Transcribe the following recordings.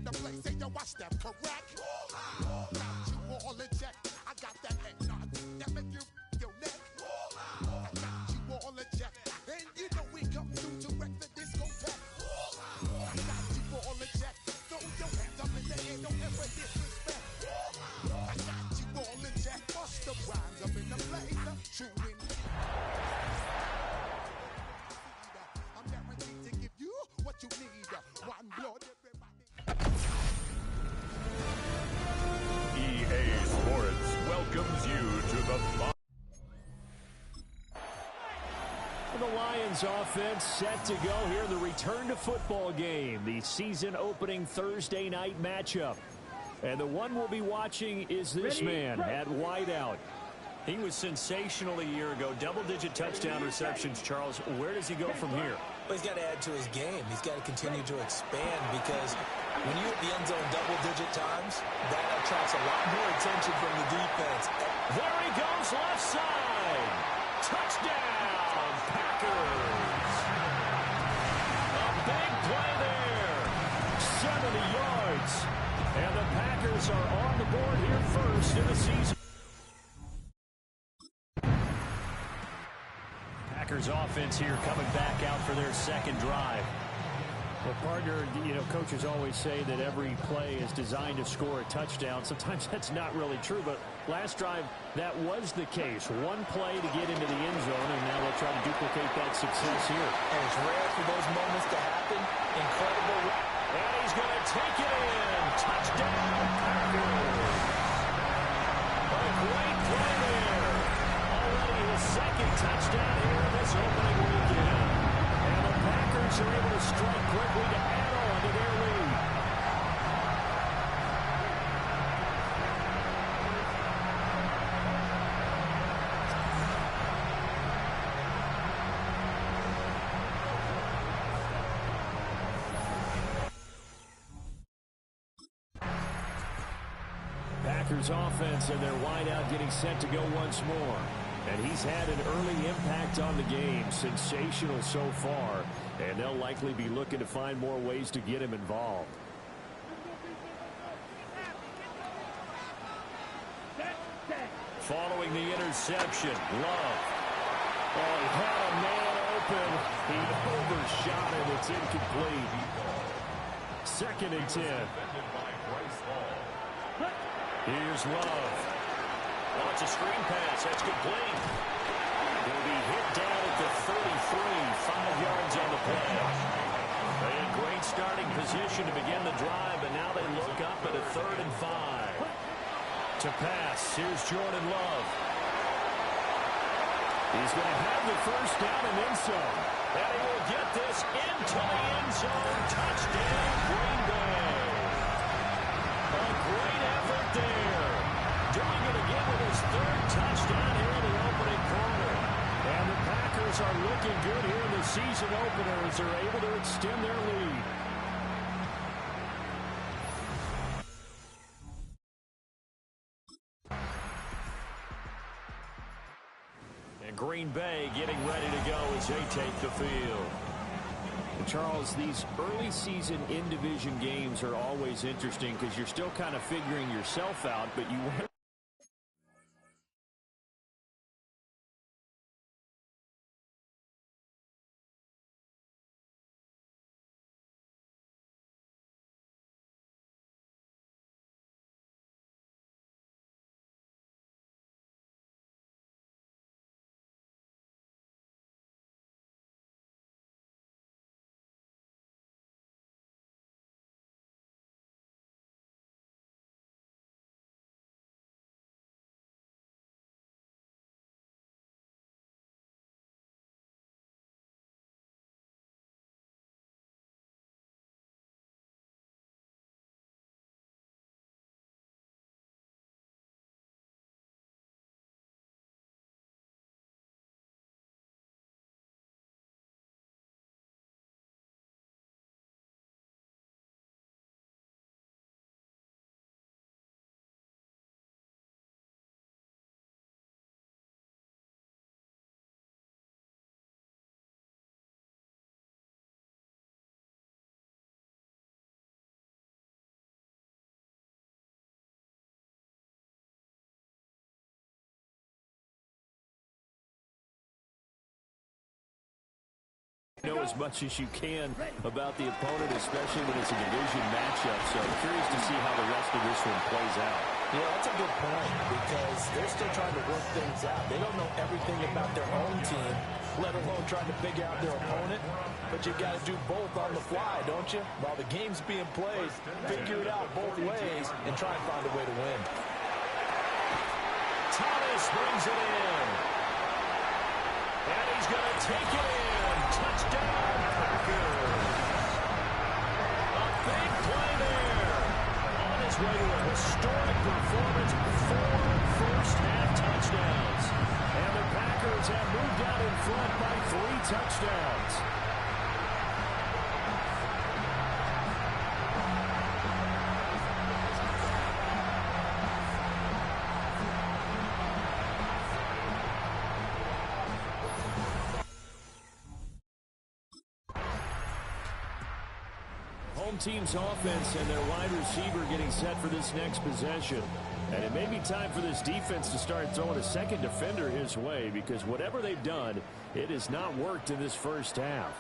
the place. Say yo, watch them correct. Got you all in check. I got that head nod that make you your neck. I got you all in check. And you know we come through to wreck the discotheque. I got you all in check. Throw your hands up in the air, don't ever disrespect. I got you all in check. Bust the rhymes up in the place. True in. I'm guaranteed to give you what you need. One blood, everybody. EA Sports welcomes you to the The Lions offense set to go here in the return to football game, the season opening Thursday night matchup. And the one we'll be watching is this man at wideout. He was sensational a year ago. Double-digit touchdown receptions, Charles. Where does he go from here? Well, he's got to add to his game. He's got to continue to expand because when you hit the end zone double-digit times, that attracts a lot more attention from the defense. There he goes, left side. Touchdown, Packers. A big play there. 70 yards. And the Packers are on the board here first in the season. Packers offense here coming back out for their second drive. Well, partner, coaches always say that every play is designed to score a touchdown. Sometimes that's not really true, but last drive, that was the case. One play to get into the end zone, and now they'll try to duplicate that success here. And it's rare for those moments to happen. Incredible. And he's going to take it in. Touchdown, Packers. A great play there. Already his second touchdown here this opening weekend. And the Packers are able to strike quickly to add on to their lead. Packers offense and their wideout getting set to go once more. And he's had an early impact on the game. Sensational so far. And they'll likely be looking to find more ways to get him involved. Following the interception, Love. Oh, he had a man open. He overshot him. It's incomplete. 2nd and 10. Here's Love. Wants a screen pass. That's complete. He'll be hit down at the 33. 5 yards on the play. They had great starting position to begin the drive, but now they look up at a 3rd and 5. To pass. Here's Jordan Love. He's going to have the first down and then some. And he will get this into the end zone. Touchdown, Green Bay. A great effort there. Doing it again with his 3rd touchdown here in the opening quarter. And the Packers are looking good here in the season opener as they're able to extend their lead. And Green Bay getting ready to go as they take the field. Charles, these early season in-division games are always interesting because you're still kind of figuring yourself out, but you know as much as you can about the opponent, especially when it's a division matchup. So I'm curious to see how the rest of this one plays out. Yeah, that's a good point because they're still trying to work things out. They don't know everything about their own team, let alone trying to figure out their opponent. But you've got to do both on the fly, don't you? While the game's being played, figure it out both ways and try and find a way to win. Thomas brings it in. And he's going to take it in. Touchdown, Packers. A big play there. On his way to a historic performance, 4 first-half touchdowns. And the Packers have moved out in front by 3 touchdowns. Home team's offense and their wide receiver getting set for this next possession. And it may be time for this defense to start throwing a second defender his way because whatever they've done, it has not worked in this first half.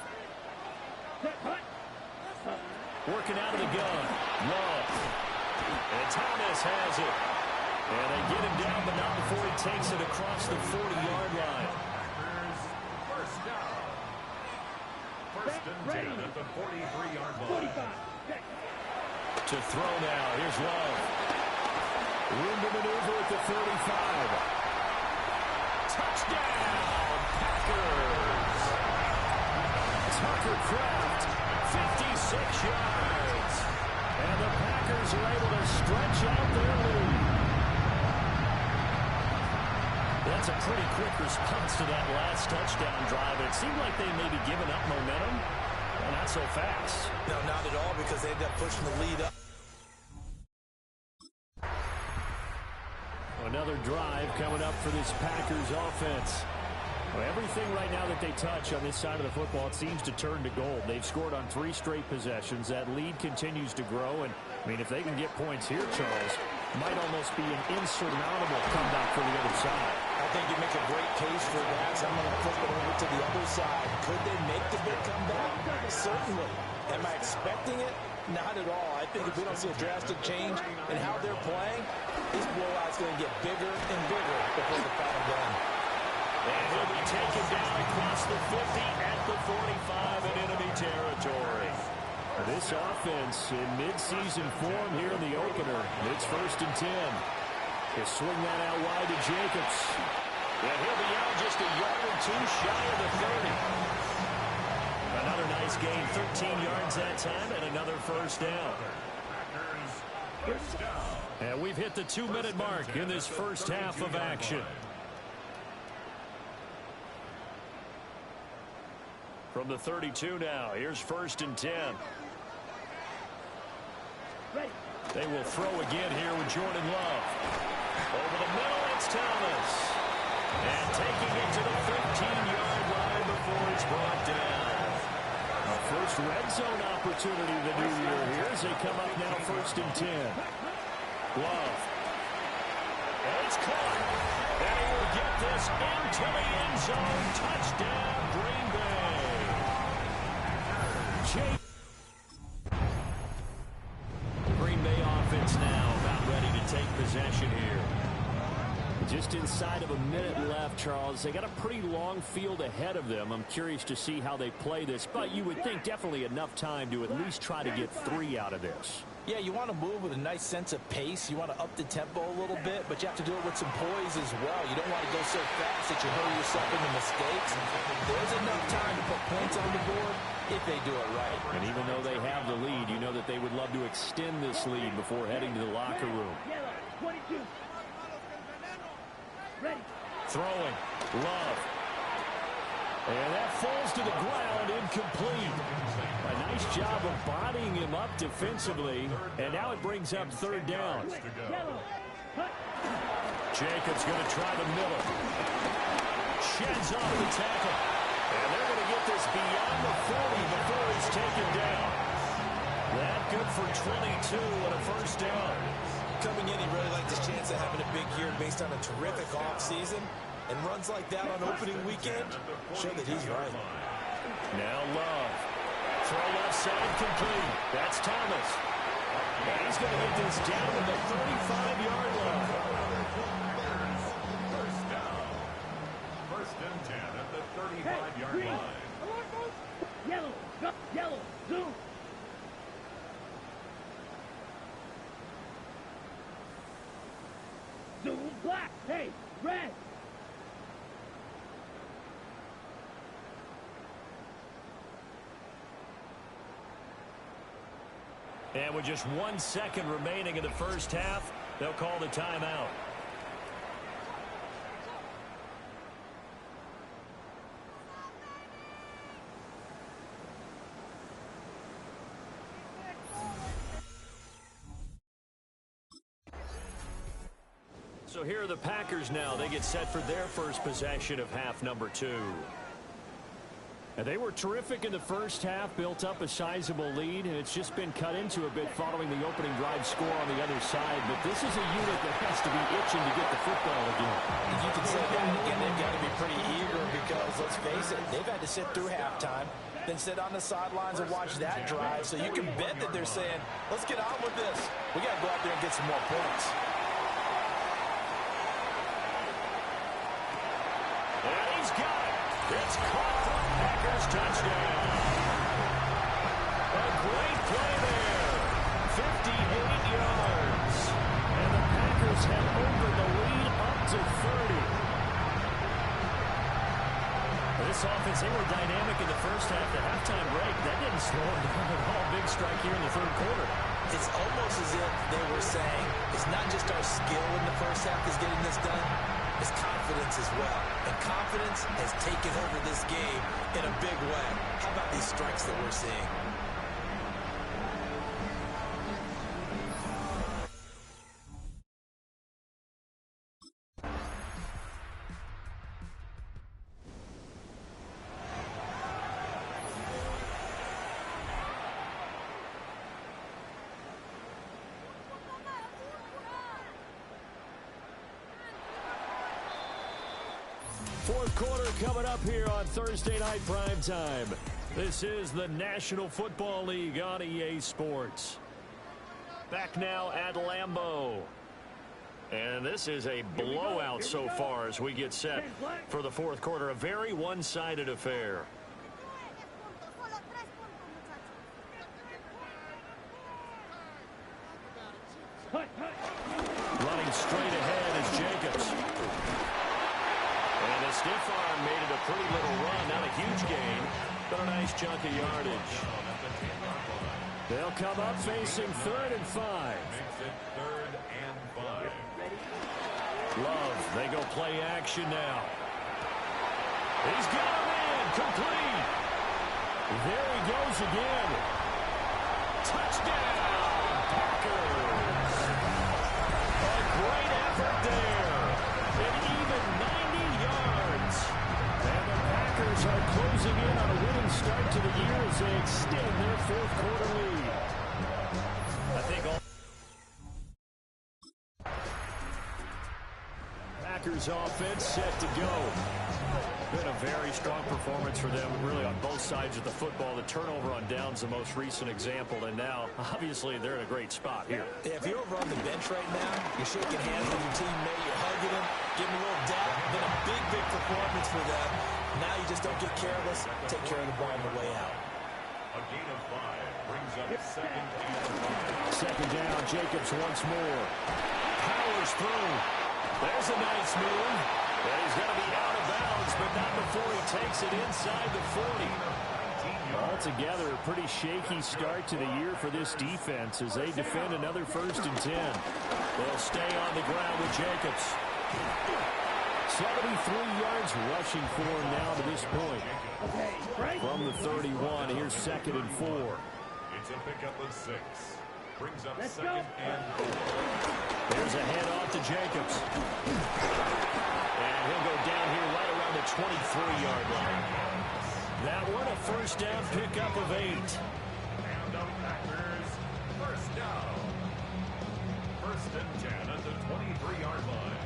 Working out of the gun. Love. And Thomas has it. And they get him down, but not before he takes it across the 40-yard line. First and 10 at the 43-yard line. To throw now. Here's Love. Room to maneuver at the 35. Touchdown, Packers. Tucker Kraft, 56 yards. And the Packers are able to stretch out their lead. That's a pretty quick response to that last touchdown drive. It seemed like they may be giving up momentum. Well, not so fast. No, not at all because they ended up pushing the lead up. Another drive coming up for this Packers offense. Well, everything right now that they touch on this side of the football, it seems to turn to gold. They've scored on 3 straight possessions. That lead continues to grow. And, I mean, if they can get points here, Charles, might almost be an insurmountable comeback for the other side. I think you make a great case for that. So I'm going to flip it over to the other side. Could they make the big comeback? Certainly. Am I expecting it? Not at all. I think if we don't see a drastic change in how they're playing, this blowout's going to get bigger and bigger before the final gun. And he'll be taken down across the 50 at the 45 in enemy territory. This offense in midseason form here in the opener. It's 1st and 10. He'll swing that out wide to Jacobs. And he'll be out just a yard or 2 shy of the 30. Another nice gain, 13 yards that time, and another first down. And we've hit the 2-minute mark in this first half of action. From the 32 now, here's 1st and 10. They will throw again here with Jordan Love. Over the middle, it's Thomas. And taking it to the 15-yard line before it's brought down. Our first red zone opportunity of the new year here as they come up now 1st and 10. Love. And it's caught. And he will get this into the end zone. Touchdown, Green Bay. Green Bay offense now about ready to take possession here. Just inside of a minute left, Charles. They got a pretty long field ahead of them. I'm curious to see how they play this, but you would think definitely enough time to at least try to get 3 out of this. Yeah, you want to move with a nice sense of pace. You want to up the tempo a little bit, but you have to do it with some poise as well. You don't want to go so fast that you hurry yourself into mistakes. There's enough time to put points on the board if they do it right. And even though they have the lead, you know that they would love to extend this lead before heading to the locker room. Throwing. Love. And that falls to the ground, incomplete. A nice job of bodying him up defensively, and now it brings up 3rd down. Jacobs going to try the middle. Sheds off the tackle. And they're going to get this beyond the 40 before he's taken down. That good for 22 and a first down. Coming in, he really liked his chance of having a big year based on a terrific offseason. And runs like that on opening weekend show that he's right. Now Love. Throw left side complete. That's Thomas. And he's going to get this down to the 35-yard line. First down. First and 10 at the 35-yard line. Yellow, go, yellow, zoom. Zoom, black, hey, red. And with just 1 second remaining in the first half, they'll call the timeout. So here are the Packers now. They get set for their first possession of half number 2. And they were terrific in the first half, built up a sizable lead, and it's just been cut into a bit following the opening drive score on the other side. But this is a unit that has to be itching to get the football again. You can say that, and they've got to be pretty eager because, let's face it, they've had to sit through halftime, then sit on the sidelines and watch that drive. So you can bet that they're saying, let's get on with this. We got to go out there and get some more points. And he's got it. It's caught for a Packers touchdown. A great play there. 58 yards. And the Packers have opened the lead up to 30. This offense, they were dynamic in the first half. The halftime break, that didn't slow them down at all. Big strike here in the third quarter. It's almost as if they were saying, it's not just our skill in the first half that's getting this done, it's confidence as well. And confidence has taken over this game in a big way. How about these strikes that we're seeing? Fourth quarter coming up here on Thursday Night Primetime. This is the National Football League on EA Sports. Back now at Lambeau. And this is a blowout so far as we get set for the fourth quarter. A very one-sided affair. Running straight ahead is Jacobs. And the stiff arm made it a pretty little run. Not a huge gain, but a nice chunk of yardage. They'll come up facing 3rd and 5. Makes it 3rd and 5. Love, they go play action now. He's got a man, complete. There he goes again. Touchdown, Packers. A great effort there. An even 90 yards. And the Packers are closing in on a winning start to the year as they extend their fourth quarter lead. I think all Packers offense set to go. Been a very strong performance for them, really, on both sides of the football. The turnover on downs, the most recent example, and now, obviously, they're in a great spot here. Yeah, if you're over on the bench right now, you're shaking hands with your teammate, you're hugging him, giving him a little dap. Been a big, big performance for them. Now you just don't get careless. Take care of the ball on the way out. A gain of 5 brings up 2nd and 5. Second down, Jacobs once more. Powers through. There's a nice move. And he's going to be out of bounds, but not before he takes it inside the 40. Altogether, a pretty shaky start to the year for this defense as they defend another 1st and 10. They'll stay on the ground with Jacobs. 73 yards rushing for him now to this point. From the 31, here's 2nd and 4. It's a pickup of 6. Brings up 2nd and 4. There's a handoff to Jacobs. And he'll go down here right around the 23-yard line. That one a first down pickup of 8. And the Packers, first down. 1st and 10 at the 23-yard line.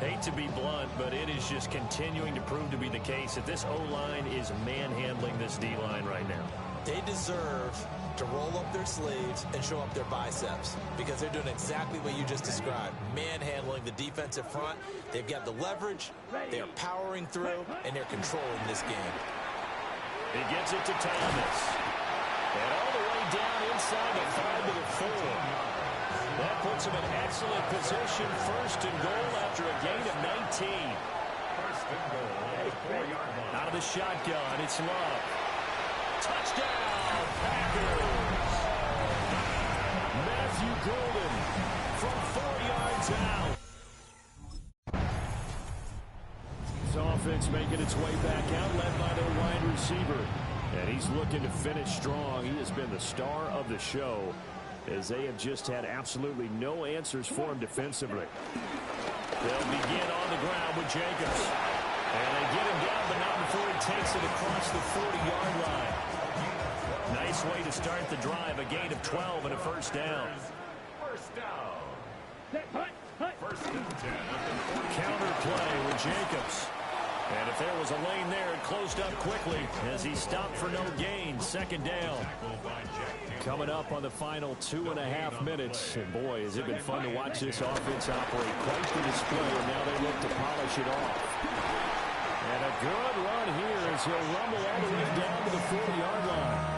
They hate to be blunt, but it is just continuing to prove to be the case that this O-line is manhandling this D-line right now. They deserve to roll up their sleeves and show up their biceps because they're doing exactly what you just described, manhandling the defensive front. They've got the leverage, they're powering through, and they're controlling this game. He gets it to Thomas. And all the way down inside the 5 to the 4. That puts him in excellent position, first and goal after a gain of 19. First and goal, 4-yard line. Out of the shotgun, it's Love. Touchdown, Packers! Matthew Golden from 4 yards out. His offense making its way back out, led by their wide receiver. And he's looking to finish strong. He has been the star of the show, as they have just had absolutely no answers for him defensively. They'll begin on the ground with Jacobs. And they get him down, but not before he takes it across the 40-yard line. Nice way to start the drive, a gain of 12 and a first down. First down. First and 10 at the 40. Counter play with Jacobs. And if there was a lane there, it closed up quickly as he stopped for no gain. Second down. Coming up on the final 2.5 minutes. And boy, has it been fun to watch this offense operate. Quite the display, and now they look to polish it off. And a good run here as he'll rumble all the way down to the 40-yard line.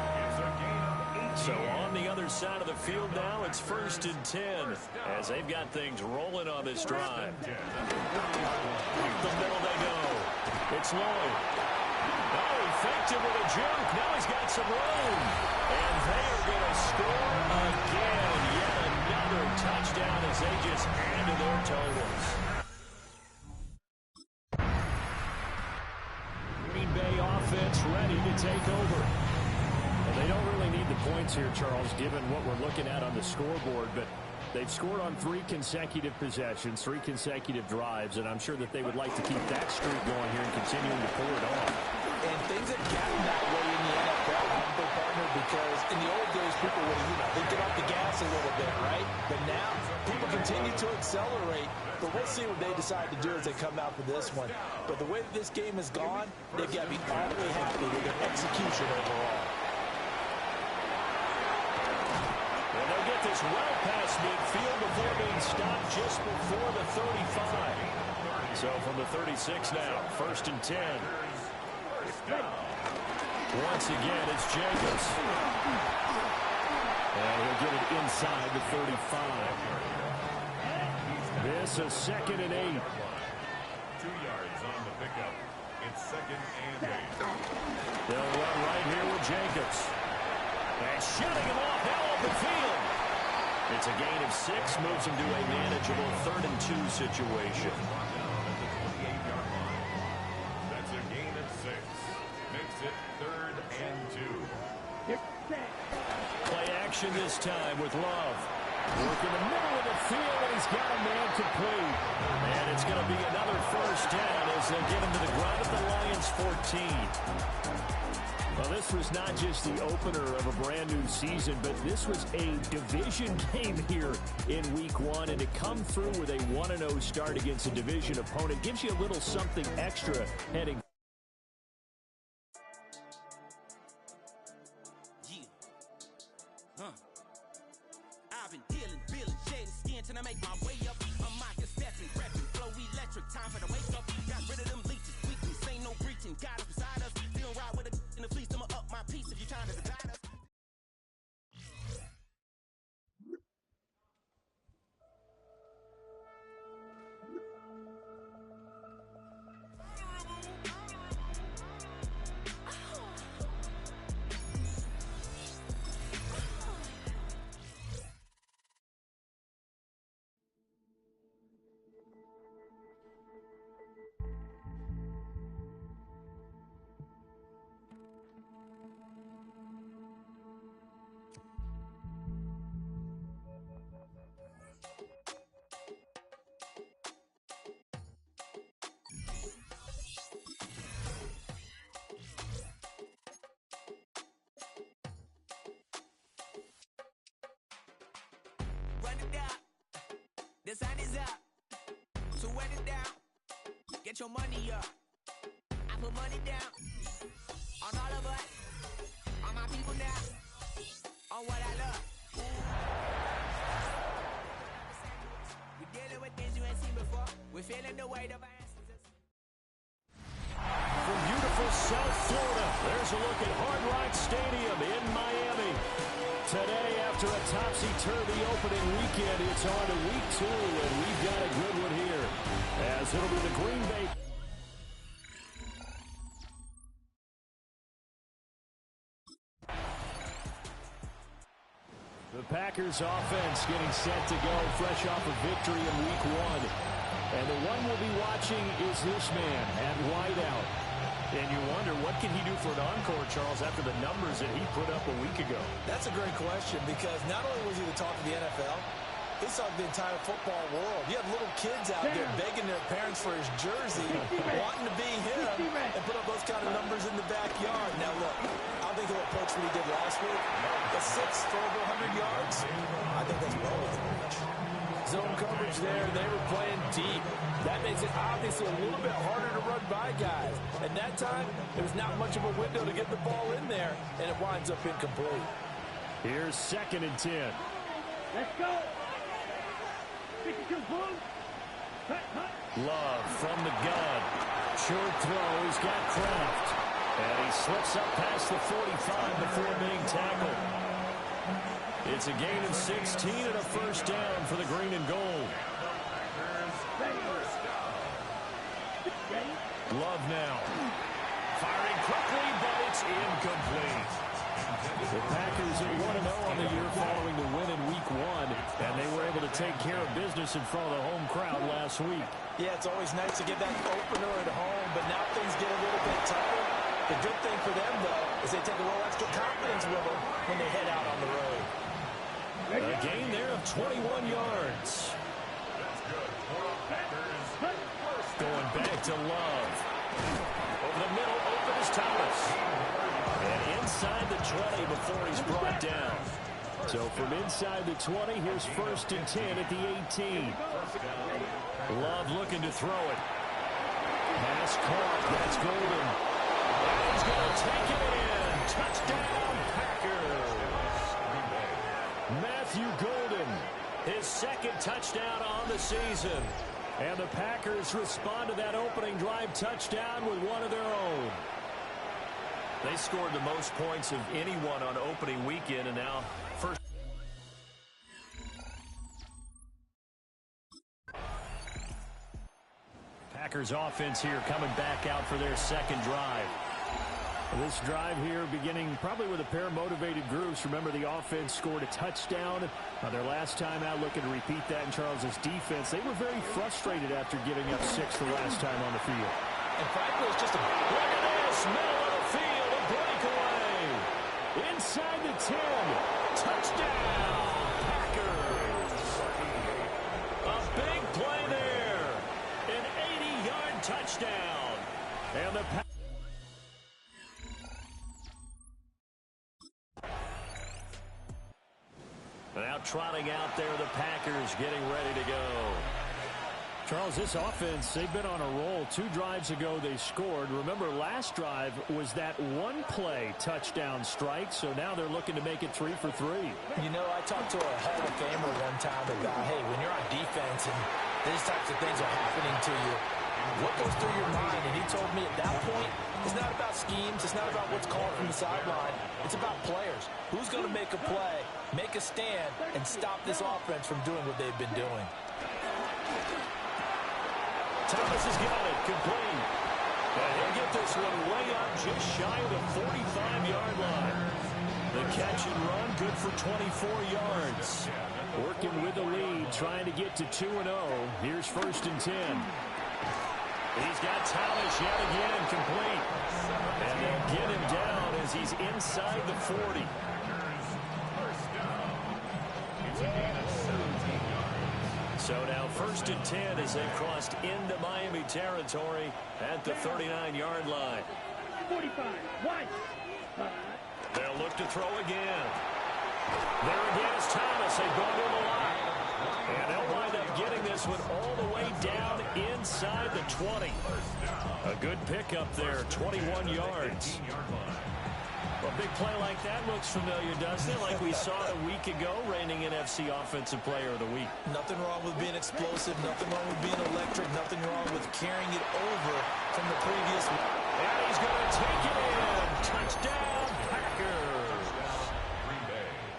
So on the other side of the field now, it's first and 10 as they've got things rolling on this drive. Up the middle they go. It's Lloyd. Oh, he faked it with a juke. Now he's got some room. And they are going to score again. Yet another touchdown as they just add to their totals. Green Bay offense ready to take over. Well, they don't really need the points here, Charles, given what we're looking at on the scoreboard, but they've scored on 3 consecutive possessions, 3 consecutive drives, and I'm sure that they would like to keep that streak going here and continuing to pour it on. And things have gotten that way in the NFL, partner, because in the old days, people would, they'd get off the gas a little bit, right? But now, people continue to accelerate. But we'll see what they decide to do as they come out for this one. But the way that this game has gone, they've got to be awfully happy with their execution overall. And they'll get this well past midfield before being stopped just before the 35. So from the 36 now, first and 10. Once again, it's Jacobs. And he'll get it inside the 35. This is second and 8. 2 yards on the pickup. It's second and 8. They'll run right here with Jacobs. And shutting him off now open field. It's a gain of 6, moves him to a manageable 3rd and 2 situation. That's a gain of 6. Makes it 3rd and 2. Play action this time with Love. Work in the middle of the field, and he's got a man complete. And it's going to be another first down as they'll get him to the ground at the Lions 14. Well, this was not just the opener of a brand-new season, but this was a division game here in Week 1. And to come through with a 1-0 start against a division opponent gives you a little something extra heading. I've been dealing, shedding skin till I make my way up. I'm Michael Stephen, rapping, flow electric, time for the wake up. Got rid of them leeches, weakness, ain't no breaching. Got us beside us, still ride with a in the fleece. I'ma up my piece if you're trying to divide us. your money up. I put money down on all of us, on my people now, on what I love. We're dealing with things you ain't seen before. We're feeling the weight of our ancestors. From beautiful South Florida, there's a look at Hard Rock Stadium in Miami. Today, after a topsy-turvy opening weekend, it's on to week 2, and we've got a good one here, as it'll be the Green Bay. The Packers offense getting set to go, fresh off a victory in week 1. And the one we'll be watching is this man at wideout. And you wonder, what can he do for an encore, Charles, after the numbers that he put up a week ago? That's a great question, because not only was he the talk of the NFL, he saw the entire football world. You have little kids out there begging their parents for his jersey, wanting to be him, and put up those kind of numbers in the backyard. Now, look, I don't think he'll approach what he did last week. The 6 for over 100 yards, I think that's well within reach. Zone coverage there, they were playing deep. That makes it obviously a little bit harder to run by guys. And that time, there was not much of a window to get the ball in there, and it winds up incomplete. Here's 2nd and 10. Let's go. 52 boom. Love from the gun. Short throw, he's got Kraft. And he slips up past the 45 before being tackled. It's a gain of 16 and a first down for the green and gold. Love now. Firing quickly, but it's incomplete. The Packers are 1-0 on the year following the win in week 1, and they were able to take care of business in front of the home crowd last week. Yeah, it's always nice to get that opener at home, but now things get a little bit tougher. The good thing for them, though, is they take a little extra confidence with them when they head out on the road. A gain there of 21 yards. Going back to Love. Over the middle, open is Thomas. And inside the 20 before he's brought down. So from inside the 20, here's 1st and 10 at the 18. Love looking to throw it. Pass caught. That's Golden. And he's going to take it in. Touchdown, Packers. Matthew Golden, his 2nd touchdown on the season. And the Packers respond to that opening drive touchdown with one of their own. They scored the most points of anyone on opening weekend, and now first. Packers offense here coming back out for their 2nd drive. This drive here beginning probably with a pair of motivated groups. Remember, the offense scored a touchdown. Their last time out, looking to repeat that in Charles's defense. They were very frustrated after giving up 6 the last time on the field. And frankly, it's just a... Look at this, middle of the field, a breakaway. Inside the 10, touchdown, Packers. A big play there, an 80-yard touchdown. And the Packers. Now trotting out there, the Packers getting ready to go. Charles, this offense, they've been on a roll. 2 drives ago, they scored. Remember, last drive was that one-play touchdown strike, so now they're looking to make it 3 for 3. You know, I talked to a Hall of Famer one time about, hey, when you're on defense and these types of things are happening to you, what goes through your mind? And he told me at that point, it's not about schemes. It's not about what's called from the sideline. It's about players. Who's going to make a play, make a stand, and stop this offense from doing what they've been doing? Thomas has got it, complete. And he'll get this one way up just shy of the 45-yard line. The catch and run, good for 24 yards. Working with the lead, trying to get to 2-0. Here's 1st and 10. He's got Thomas yet again, complete. And they'll get him down as he's inside the 40. So now 1st and 10 as they've crossed into Miami territory at the 39-yard line. 45, one. They'll look to throw again. There again is Thomas. They've gone to him a lot. And they'll wind up getting this one all the way down inside the 20. A good pickup there, 21 yards. A big play like that looks familiar, doesn't it? Like we saw a week ago, reigning NFC Offensive Player of the Week. Nothing wrong with being explosive. Nothing wrong with being electric. Nothing wrong with carrying it over from the previous week. And he's going to take it in. Touchdown, Packers.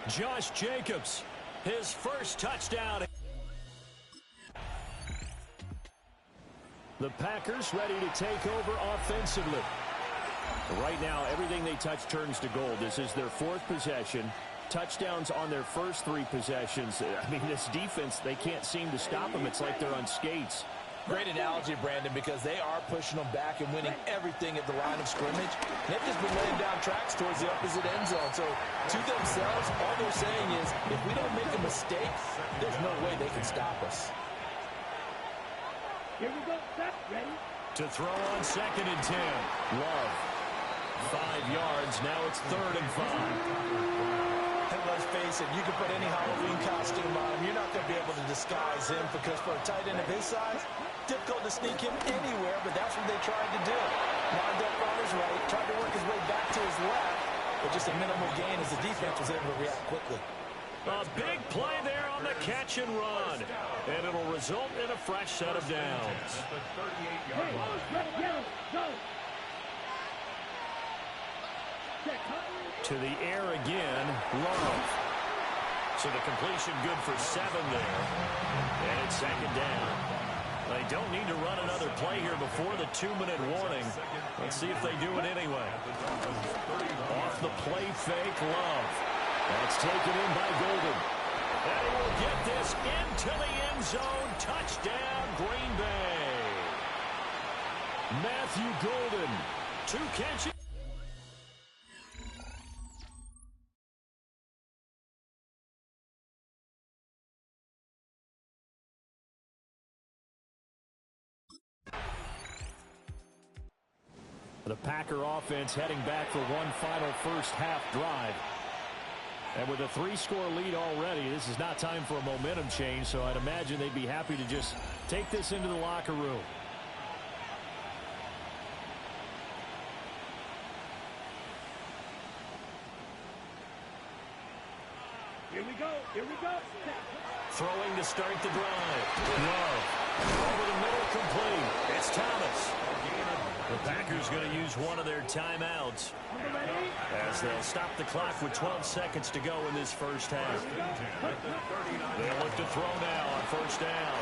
Josh Jacobs, his first touchdown. The Packers ready to take over offensively. Right now, everything they touch turns to gold. This is their fourth possession. Touchdowns on their first 3 possessions. I mean, this defense, they can't seem to stop them. It's like they're on skates. Great analogy, Brandon, because they are pushing them back and winning everything at the line of scrimmage. They've just been laying down tracks towards the opposite end zone. So, to themselves, all they're saying is, if we don't make a mistake, there's no way they can stop us. Here we go. Set. Ready? To throw on 2nd and 10. Love. 5 yards. Now it's 3rd and 5. And let's face it, you can put any Halloween costume on him. You're not going to be able to disguise him because for a tight end of his size, difficult to sneak him anywhere, but that's what they tried to do. Lined up on his right, tried to work his way back to his left, but just a minimal gain as the defense was able to react quickly. A big play there on the catch and run. And it'll result in a fresh set of downs. Hey, yellow, go. To the air again, Love. So the completion good for 7 there. And it's 2nd down. They don't need to run another play here before the 2-minute warning. Let's see if they do it anyway. Off the play fake, Love. That's taken in by Golden. And he will get this into the end zone. Touchdown, Green Bay. Matthew Golden, 2 catches. The Packer offense heading back for one final first half drive. And with a 3-score lead already, this is not time for a momentum change, so I'd imagine they'd be happy to just take this into the locker room. Here we go. Here we go. Throwing to start the drive. Love. Over the middle, complete. It's Thomas. The Packers going to use one of their timeouts as they'll stop the clock with 12 seconds to go in this first half. They'll look to throw now on first down.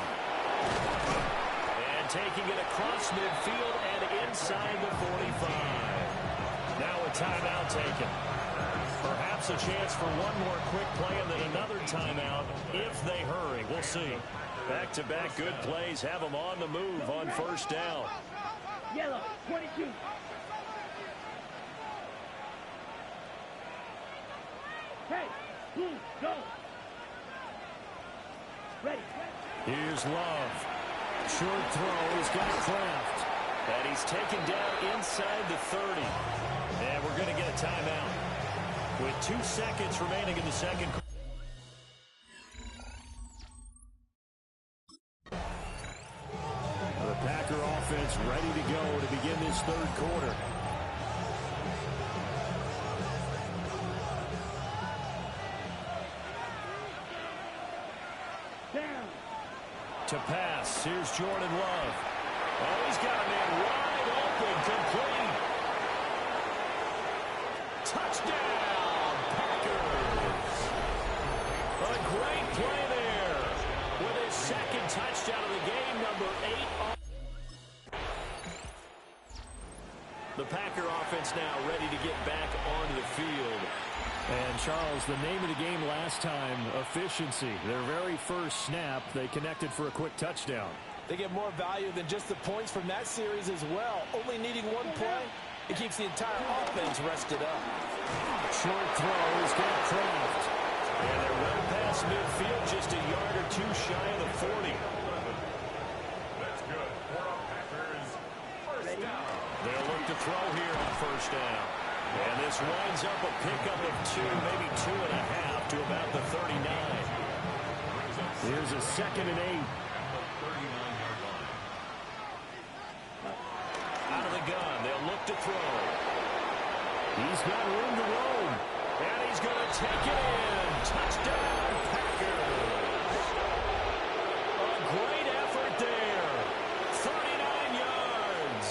And taking it across midfield and inside the 45. Now a timeout taken. Perhaps a chance for one more quick play and then another timeout if they hurry. We'll see. Back-to-back good plays have them on the move on first down. Yellow, 22. Hey, blue, go. Ready. Here's Love. Short throw. He's got Kraft. And he's taken down inside the 30. And we're going to get a timeout with 2 seconds remaining in the second quarter. The Packer offense ready to go to begin this third quarter. Down. To pass. Here's Jordan Love. Oh, he's got a man wide open. Complete. Touchdown, Packers. A great play there with his second touchdown of the game, number 8. The Packer offense now ready to get back onto the field. And, Charles, the name of the game last time, efficiency. Their very first snap, they connected for a quick touchdown. They get more value than just the points from that series as well. Only needing one play, it keeps the entire offense rested up. Short throw, he's got Kraft. And they're well past midfield, just a yard or two shy of the 40. That's good. For our Packers, first down. They'll look to throw here on first down. And this winds up a pickup of 2, maybe 2.5 to about the 39. Here's a 2nd and 8. Out of the gun, they'll look to throw. He's got room to roam, and he's going to take it in. Touchdown, Packers. A great effort there. 39 yards.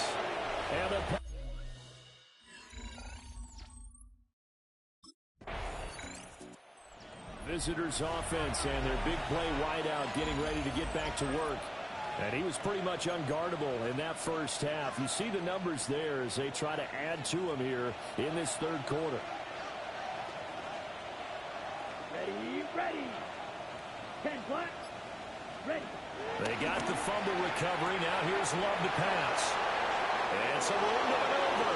And the visitors' offense and their big play wideout getting ready to get back to work. And he was pretty much unguardable in that first half. You see the numbers there as they try to add to him here in this third quarter. Ready, ready. 10 black. Ready. They got the fumble recovery. Now here's Love to pass. And some room to maneuver.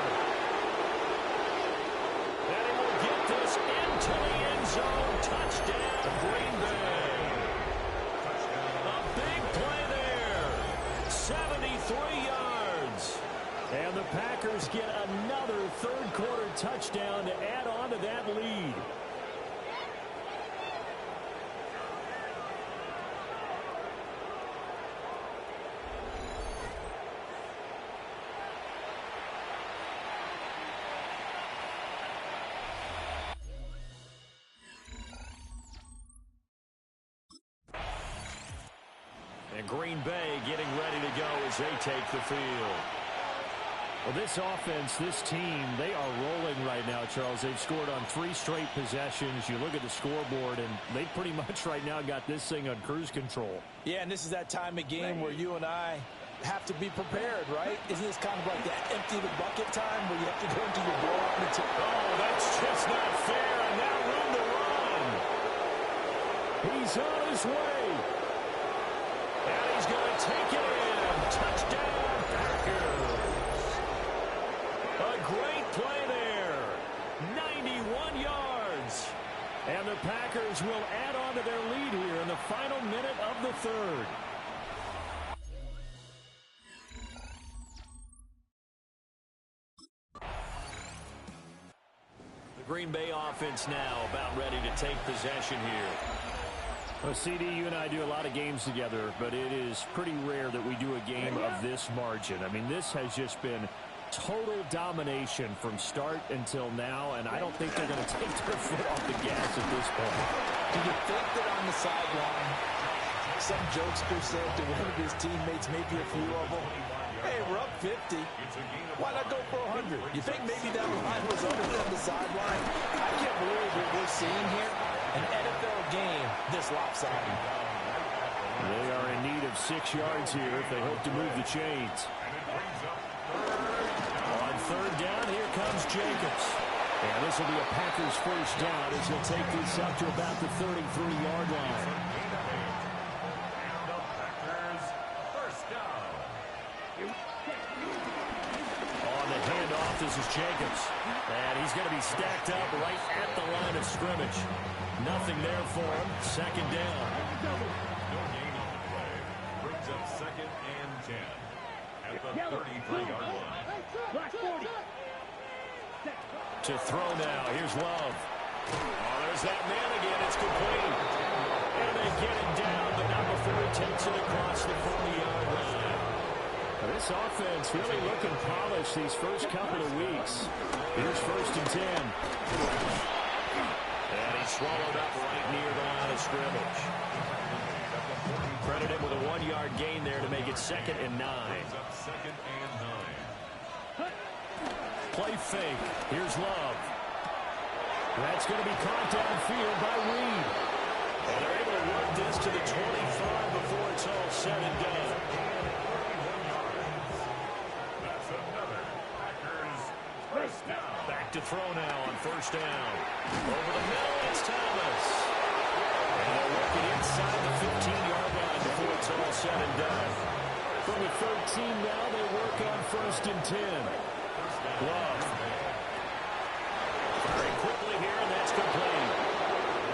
And he will get this into the end zone. Touchdown, Green Bay. A big play there. 73 yards. And the Packers get another third quarter touchdown to add on to that lead. And Green Bay getting ready to go as they take the field. Well, this offense, this team, they are rolling right now, Charles. They've scored on 3 straight possessions. You look at the scoreboard, and they pretty much right now got this thing on cruise control. Yeah, and this is that time of game where you and I have to be prepared, right? Isn't this kind of like that empty the bucket time where you have to go into your blowout material? Oh, that's just not fair. And now room to run. He's on his way. And he's going to take it in. Touchdown, Packers. A great play there. 91 yards. And the Packers will add on to their lead here in the final minute of the third. The Green Bay offense now about ready to take possession here. Well, CD, you and I do a lot of games together, but it is pretty rare that we do a game of this margin. I mean, this has just been total domination from start until now, and I don't think they're going to take their foot off the gas at this point. Do you think that on the sideline, some jokester said to one of his teammates, maybe a few of them, hey, we're up 50. Why not go for 100? You think maybe that line was under on the sideline? I can't believe what we're seeing here. An NFL game this lopsided. They are in need of 6 yards here if they hope to move the chains. On third down, here comes Jacobs. And this will be a Packers first down as he'll take this up to about the 33-yard line. On the handoff, this is Jacobs. And he's going to be stacked up right at the line of scrimmage. Nothing there for him. Second down. No gain on the play. Brings up 2nd and 10. At the 33-yard line. Black 40. To throw now. Here's Love. Oh, there's that man again. It's complete. And they get it down, but not before he takes it across the 40-yard line. This offense really looking polished these first couple of weeks. Here's 1st and 10. And he swallowed up right near the line of scrimmage. Credit him with a 1-yard gain there to make it 2nd and 9. Play fake. Here's Love. That's going to be caught downfield by Reed. And they're able to work this to the 25 before it's all said and done. That's another Packers first down. Back to throw now on 1st down. Over the middle, it's Thomas. And they'll work it inside the 15-yard line before it's all said and done. From the 13 now, they work on 1st and 10. Love. Very quickly here, and that's complete.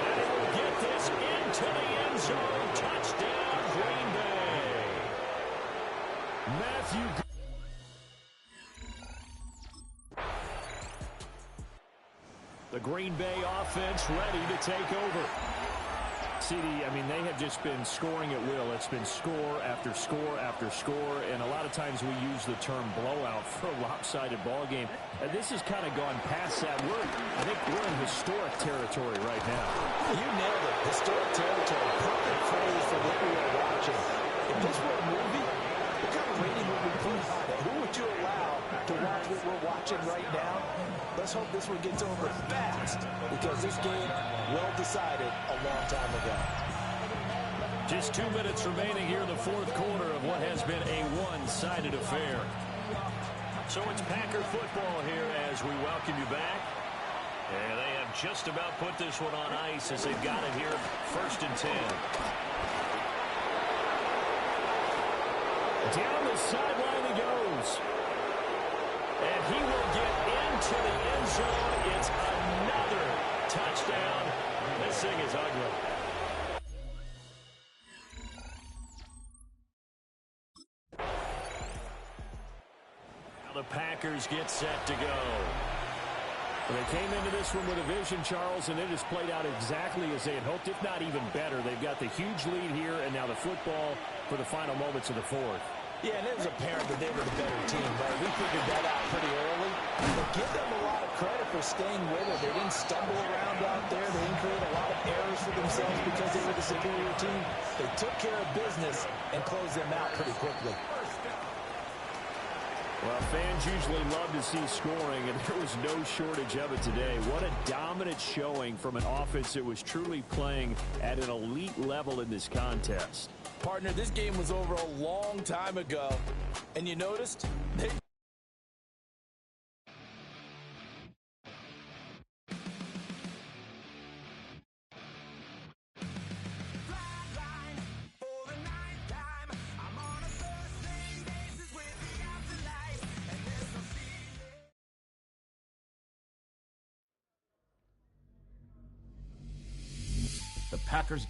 And it will get this into the end zone. Touchdown, Green Bay. Matthew. The Green Bay offense ready to take over. CD, I mean, they have just been scoring at will. It's been score after score after score, and a lot of times we use the term blowout for a lopsided ball game. And this has kind of gone past that. I think we're in historic territory right now. You nailed it. Historic territory. Perfect phrase for what we are watching. If this were a movie, what kind of rating would we put on it? Who would you allow to watch what we're watching right now? Let's hope this one gets over fast, because this game well decided a long time ago. Just 2 minutes remaining here in the fourth quarter of what has been a one-sided affair. So it's Packer football here as we welcome you back. And they have just about put this one on ice as they've got it here, 1st and 10. Down the sideline he goes. And he will get into the end zone. It's another touchdown. This thing is ugly. Now the Packers get set to go. They came into this one with a vision, Charles, and it has played out exactly as they had hoped, if not even better. They've got the huge lead here, and now the football for the final moments of the fourth. Yeah, and it was apparent that they were the better team, right? We figured that out pretty early. But give them a lot of credit for staying with it. They didn't stumble around out there. They didn't create a lot of errors for themselves because they were the superior team. They took care of business and closed them out pretty quickly. Well, fans usually love to see scoring, and there was no shortage of it today. What a dominant showing from an offense that was truly playing at an elite level in this contest. Partner, this game was over a long time ago, and you noticed they... The Packers